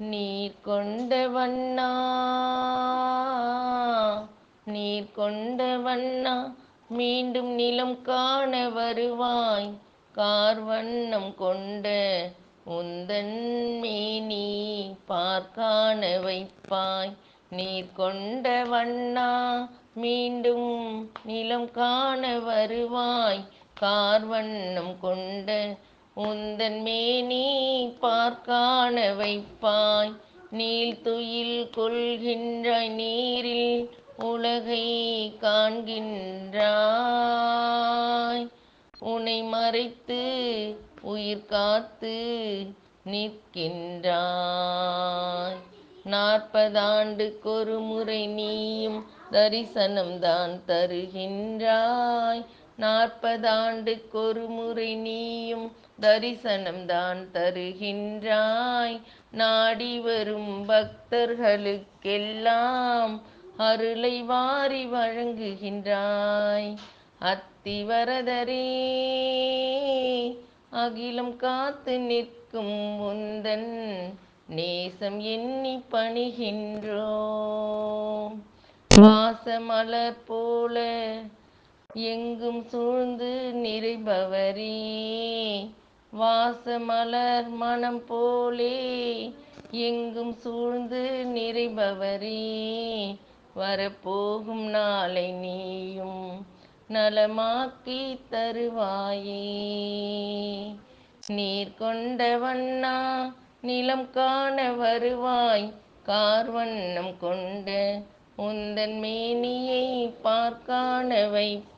நீர் கொண்ட வண்ணா நீர் கொண்ட வண்ணா மீண்டும் நிலம் காண வருவாய், கார்வண்ணம் கொண்ட உந்தன் மேனி பார்க்காண வைப்பாய். நீர் கொண்ட வண்ணா மீண்டும் நிலம் காண வருவாய், கார்வண்ணம் கொண்ட உந்தன் மேனி பார்க்காண வைப்பாய். நீள்துயில் கொள்கின்றாய் நீரில் உலகை காண்கின்றாய், உனை மறைத்து உயிர் காத்து நிற்கின்றாய். 40 ஆண்டுக்கொரு முறை நீயும் தரிசனம்தான் தருகின்றாய், 40 ஆண்டுக்கொரு முறை நீயும் தரிசனம்தான் தருகின்றாய். நாடி வரும் பக்தர்களுக்கெல்லாம் அருளை வாரி வழங்குகின்றாய். அத்திவரதரே, அகிலம் காத்து நிற்கும் உந்தன் நேசம் எண்ணி பணிகின்றோம். வாசமலர் போல எங்கும் சூழ்ந்து நிறைபவரே, வாசமலர் மனம் போலே எங்கும் சூழ்ந்து நிறைபவரே, வரப்போகும் நாளை நீயும் நலமாக்கி தருவாயே. நீர் கொண்ட வண்ணா நிலம் காண வருவாய், கார்வண்ணம் கொண்ட உந்தன் மேனியை பார்க்காண வைப்பாய்.